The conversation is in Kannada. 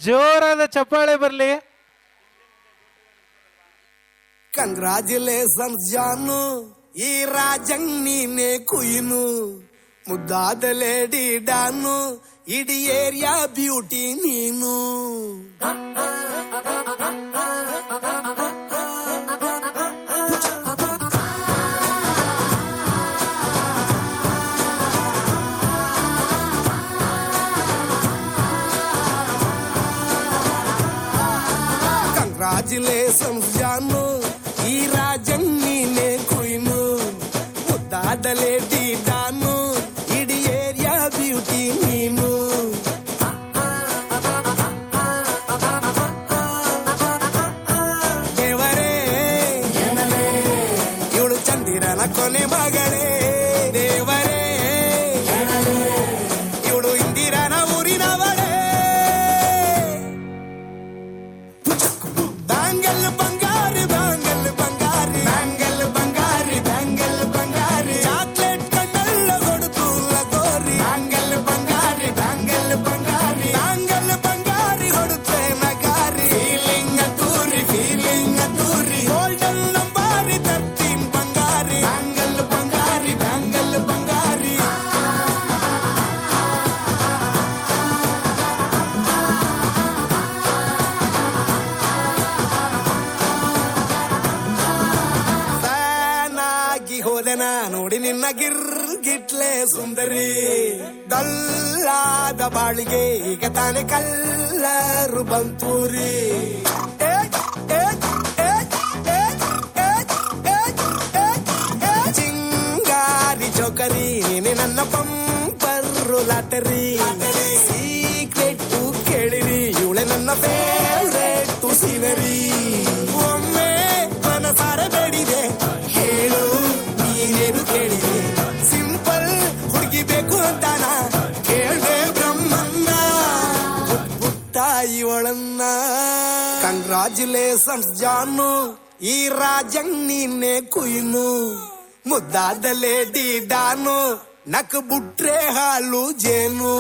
ಜೋರಾದ ಚಪ್ಪಾಳೆ ಬರ್ಲಿ. ಕಂಗ್ರಾಚುಲೇಷನ್ಸ್ ಜಾನು, ಈ ರಾಜಂಗ್ ನೀನೆ ಕುಯ್ನು, ಮುದ್ದಾದ ಲೇಡಿ ಡಾನು, ಇಡೀ ಏರಿಯಾ ಬ್ಯೂಟಿ ನೀನು. ಕಂಗ್ರಾಚುಲೇಷನ್ಸ್ ಜಾನು, ಈ ರಾಜಂಗ್ ನೀನೆ ಕುಯ್ನು, ಮುದ್ದಾದ ಲೇಡಿ ಡಾನು, ಇಡೀ ಏರಿಯಾ ಬ್ಯೂಟಿ ನೀನು. ದೇವರೇ ಇವಳು ಚಂದಿರನ ಕೊನೆ ಮಗಳೇ, ದೇವರೇ ಇವಳು ಇಂದಿರನ ಊರಿನವಳೇ. ಬ್ಯಾಂಗಲ್ ಬಂಗಾರಿ ಬ್ಯಾಂಗಲ್ ಬಂಗಾರಿ ಬ್ಯಾಂಗಲ್ ಬಂಗಾರಿ ಬ್ಯಾಂಗಲ್ ಬಂಗಾರಿ, ಚಾಕ್ಲೇಟ್ ಕಣ್ಣಲ್ಲ ಕೊಡುತ್ತು ಲಗೋರಿ, ಬ್ಯಾಂಗಲ್ ಬಂಗಾರಿ ಬ್ಯಾಂಗಲ್ ಬಂಗಾರಿ ಬ್ಯಾಂಗಲ್ ಬಂಗಾರಿ ಹೊಡುತ್ತೆ ನಗಾರಿ, ಫೀಲಿಂಗ್ ತೂರಿ ಗೋಲ್ಡನ್ ನಂಬಾರಿ 13 ಬಂಗಾರಿ, ಬ್ಯಾಂಗಲ್ ಬಂಗಾರಿ ಬ್ಯಾಂಗಲ್ ಬಂಗಾರಿ. ಫ್ಯಾನಾಗಿ ಹೋದೆನ ನೋಡಿ ನಿನ್ನ ಗಿಟ್ಲೆ ಸುಂದರಿ, ಡಲ್ಲಾದ ಬಾಳಿಗೆ ಈಗ ತಾನೆ ಕಲ್ಲರು ಬಂತೂರಿ. ಚಿಂಗಾರಿ ಚೌಕರಿ ನೀನೆ ನನ್ನ ಪಂಪರು ಲಾಟರಿ, ಸೀಕ್ರೆಟ್ ಕೇಳಿರಿ ಇವಳೆ ನನ್ನ ಫೇವ್ರೇಟ್ ಸೀನರಿ. ಒಮ್ಮೆ ಮನಸಾರ ಬೇಡಿದೆ ಹೇಳು ನೀನೇನು ಕೇಳಿದೆ, ಸಿಂಪಲ್ ಹುಡುಗಿ ಬೇಕು ಅಂತಾನ ಕೇಳ್ದೆ ಬ್ರಹ್ಮನ್ನ, ಪುಟ್ಟಾಯಿ ಒಳನ್ನ. ಕಂಗ್ರಾಚುಲೇಷನ್ಸ್ ಜಾನು, ಈ ರಾಜಂಗ್ ನೀನೆ ಕುಯ್ನು, ಮುದ್ದಾದ ಲೇಡಿ ಡಾನು, ನಕ್ ಬುಟ್ರೆ ಹಾಲು ಜೇನು.